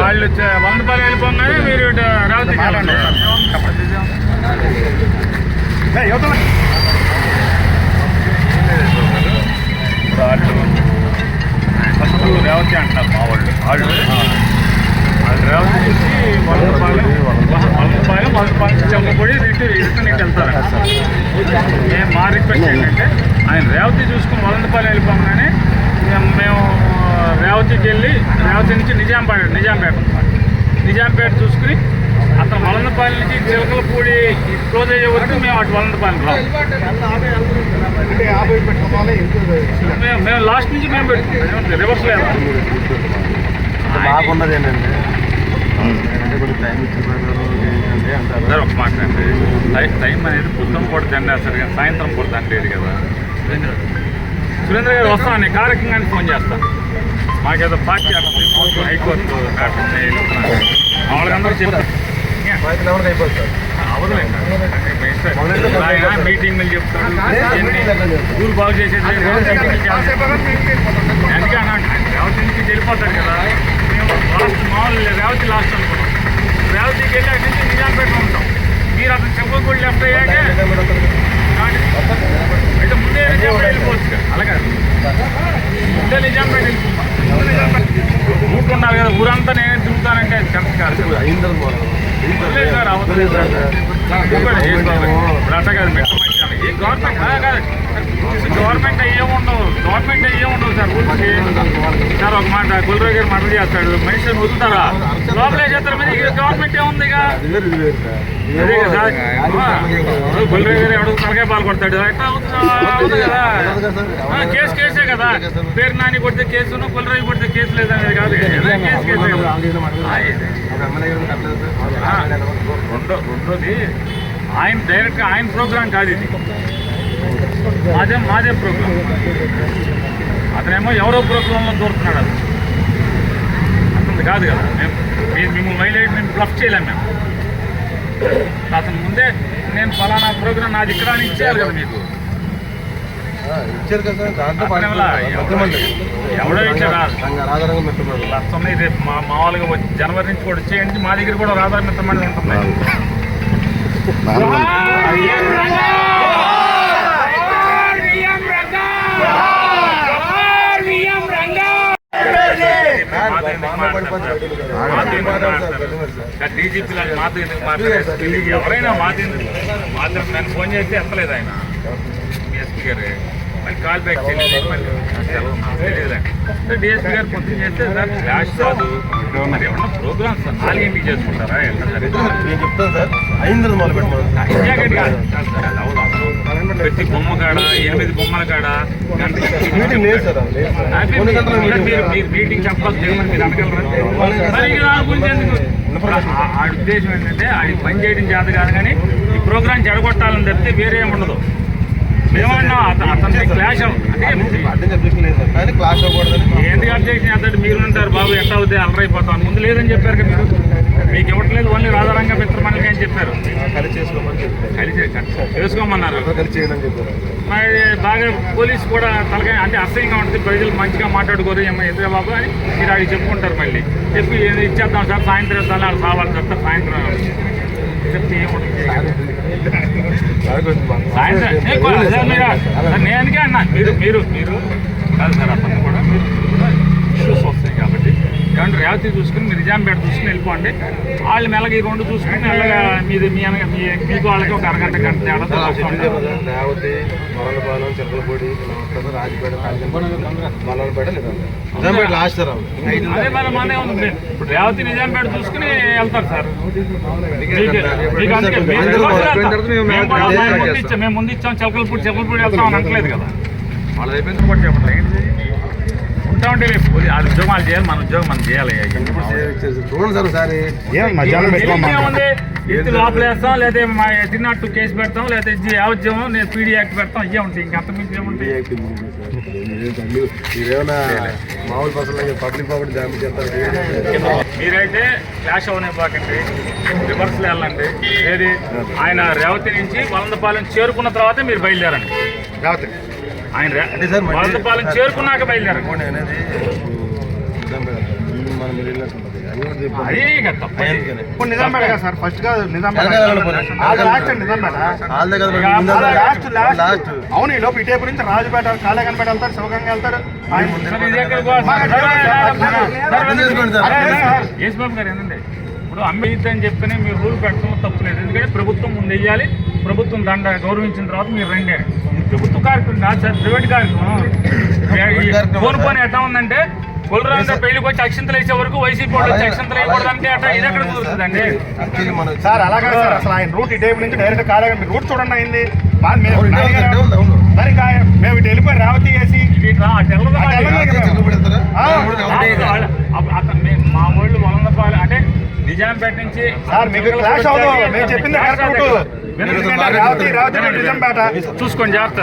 వాళ్ళు 100 రూపాయలు వెళ్ళిపోగానే మీరు రావద్దు ఫస్ట్ రేవతి అంటున్నారు మా వాళ్ళు రేవతి నుంచి 100 రూపాయలు చెమ్మపొడి రిటర్న్ వెళ్తారు. మా రిక్వెస్ట్ ఏంటంటే ఆయన రేవతి చూసుకుని 100 రూపాయలు వెళ్ళిపోగానే మేము రేవతికి వెళ్ళి రేవతి నుంచి నిజాంపేట చూసుకుని అతను 100 రూపాయల నుంచి చిలకలపూడి క్లోజ్ అయ్యే వరకు మేము అటు 100 రూపాయలు రావు. మేము లాస్ట్ నుంచి మేము పెట్టుకుంటాం, రివర్స్ లేదు. బాగున్నది ఏంటంటే సార్ ఒక మాట అండి, టైం అనేది పొద్దున పూట దండేస్తారు కానీ సాయంత్రం పూట దండేది కదా. సురేంద్ర గారు వస్తాను, కార్యక్రమానికి ఫోన్ చేస్తాను. మాకేదో పార్టీ హైకోర్టు వాళ్ళకందరూ చెప్పారు మీటింగ్లు చెప్తారు, స్కూల్ బాగు చేసేది అందుకే అన్నాడు. రేవతి నుంచి వెళ్ళిపోతాడు కదా, మేము లాస్ట్ మామూలు రేవతి లాస్ట్ అనుకున్నాం. రేవతికి వెళ్ళి అక్కడి నుంచి నిజాంపేట ఉంటాం. మీరు అతను చెంపలపూడి లెఫ్ట్ అయ్యాకే అయితే ముందే నిజాంపేట వెళ్ళిపోవచ్చు కదా. అలాగే ముందే నిజాంపేట వెళ్ళిపోతాం. రూట్ ఉన్నారు కదా, ఊరంతా నేనే తిరుగుతానంటే కరెక్ట్ కాదు సార్. అవతలేదు సార్ అట్లా కాదు. మెట్టమంటాను ఏ గవర్నమెంట్ కాదు, గవర్నమెంట్ ఏముండవు సార్. ఊరికి సార్ ఒక మాట కులరావు గారు మద్దతు చేస్తాడు, మనిషిని వదులుతారా లోపలే చేస్తారు. మరి గవర్నమెంట్ ఏముంది ఇక అదే కదా. కులరావు గారు ఎవడో తలకాయ పాలు కొడతాడు, ఎట్లా అవుతుంది కదా. కేసే కదా, పేరు నాని కొడితే కేసును, కులరావు కొడితే కేసు లేదనేది కాదు. రెండోది ఆయన డైరెక్ట్గా ఆయన ప్రోగ్రాం కాదు ఇది, మాదే ప్రోగ్రాం. అతనేమో ఎవరో ప్రోగ్రాంలో దూరుతున్నాడు, అతను కాదు కదా. మేము మైలేజ్ మేము బ్లఫ్ చేయలేము. మేము అతను ముందే నేను ఫలానా ప్రోగ్రాం నాది ఇక్కడ అని ఇచ్చేయాలి కదా. మీకు ఇచ్చారు కదా, ఎవడో ఇచ్చారా ఉన్నాయి. రేపు మామూలుగా జనవరి నుంచి కూడా వచ్చేయండి. మా దగ్గర కూడా రాధార మిత్రమండి ఉంటుంది. డీజీపీ మాతో ఎందుకు మాట్లాడారు, ఎవరైనా మాతో నన్ను ఫోన్ చేస్తే ఎత్తలేదు ఆయన డిఎస్పీ గారు. మళ్ళీ కాల్ బ్యాక్ చేయలేదు, మళ్ళీ తెలియదండి. డిఎస్పీ గారు పొద్దున్న చేస్తే సార్ క్లాష్ కాదు, మరి ఏమన్నా ప్రోగ్రామ్స్ సార్ 4 గంటలకు చేసుకుంటారా? నేను చెప్తాను సార్, అయిందని మొదలు పెట్టాను. ప్రతి బొమ్మ కాడ 8 బొమ్మల కాడ మీటింగ్ లేదు సార్. మీరు మీటింగ్ చెప్పాలి చేయమని మీరు అనగలరా? గురించి ఎందుకు? ఆ ఉద్దేశం ఏంటంటే అది పని చేయడం చేత కాదు, కానీ ఈ ప్రోగ్రాం చెడగొట్టాలని తప్పితే వేరే ఏమి ఉండదు. మేమన్నా అతను క్లాష్ ఎందుకు అబ్జెక్షన్ చేస్తాడు? మీరు ఉంటారు బాబు ఎట్లా అవుతుంది అలరైపోతాం. ముందు లేదని చెప్పారు కదా మీరు, మీకు ఇవ్వట్లేదు, ఓన్లీ రాధారంగా మిత్రమండలికి అని చెప్పారు. చేసుకోమన్నారు. మరి బాగా పోలీసు కూడా తలకాయ అంటే అసహ్యంగా ఉంటుంది, ప్రజలు మంచిగా మాట్లాడుకోరు ఎదురు బాబు అని మీరు అడిగి చెప్పుకుంటారు. మళ్ళీ చెప్పి ఇచ్చేద్దాం సార్, సాయంత్రం ఇద్దాం, వాళ్ళు సావాలి చెప్తారు. సాయంత్రం చెప్తే ఏముంటుంది సాయంత్రం నేను అందుకే అన్నా. మీరు కాదు సార్, అతను కూడా మీరు ఇష్యూస్ వస్తాయి కాబట్టి కాబట్టి రేవతి చూసుకుని మీరు నిజాంపేట చూసుకుని వెళ్ళిపోండి. వాళ్ళు మెల్లగా ఈ 2 చూసుకుని మెల్లగా మీది మీకు వాళ్ళకి ఒక అరగంట గంట తేడా రేవతి, మరలపాలెం, చిలకలపూడి, రాజపేట, మల్లపేట నిజాంపేట లాస్ట్ సార్. అదే మరి మనమే ఉంది. ఇప్పుడు రేవతి నిజాంపేట చూసుకుని వెళ్తారు సార్. మేము ముందు ఇచ్చాం చిలకలపూడి వెళ్తాం అని అనట్లేదు కదా. వాళ్ళ అయిపోయిన కూడా చెప్పట్లేదు. ఉంటా ఉంటే రేపు అది ఉద్యోగాలు చేయాలి, మన ఉద్యోగం మనం చేయాలి. చూడండి సార్ ఒకసారి ఇది లోపలేస్తాం, లేదా తిన్నట్టు కేసు పెడతాం, లేదా యావజ్యం నేను పీడీ యాక్ట్ పెడతాం. ఇవే ఉంటాయి, ఇంక అంతకుమించి ఏముంటాయి? మామూలు పర్సన్ పబ్లిక్ ప్రాపర్టీ డ్యామేజ్ చేస్తారు. మీరైతే క్లాష్ అవనివ్వకండి, రివర్స్లో వెళ్ళండి. ఏది ఆయన రేవతి నుంచి వలందపాలెం చేరుకున్న తర్వాత మీరు బయలుదేరండి. రేవతి ఆయన వలందపాలెం చేరుకున్నాక బయలుదేరండి. అనేది అది ఇక తప్పదు. ఇప్పుడు నిజాంపేట కదా సార్, ఫస్ట్ కాదు నిజాంపేట, లాస్ట్ అండి నిజాంపేట, లాస్ట్. అవును, ఈ లోపు ఇటేపు నుంచి రాజుపేట, కాళేగన్పేట వెళ్తారు, శివగంగ వెళ్తారు. సార్, ఇది ఎక్కడికి పోవాలి? యేసుబాబు గారు ఏంటంటే ఇప్పుడు అమ్మేది అని చెప్తేనే మీరు రూల్ పెట్టడం తప్పులేదు. ఎందుకంటే ప్రభుత్వం ముందు వెయ్యాలి, ప్రభుత్వం దండ గౌరవించిన తర్వాత మీరు రండి అని. ఇది ప్రభుత్వ కార్యక్రమం కాదు సార్, ప్రైవేట్ కార్యక్రమం. పోను ఎట్లా ఉందంటే కొలరాజు పెళ్లికి వచ్చి అక్షంతలు వేసే వరకు వైసీపీ వాళ్ళు వచ్చి అక్షంతలు వేయకూడదంటే అట్లా ఇది ఎక్కడ కుదురుతుందండి సార్? అలాగే సార్, అసలు ఆయన రూట్ ఇటేపు నుంచి డైరెక్ట్ కాళేగన్ రూట్ చూడండి అయింది. మరి మేము ఇటు వెళ్ళిపోయి రేవతి వేసి మా వాళ్ళు వలందపాలు అంటే నిజాంపేట నుంచి సార్ మీకు క్లాష్ అవ్వదు, మేము చెప్పింది కరెక్ట్ రూట్. రేవతి నిజాంపేట చూసుకొని చేస్తాను.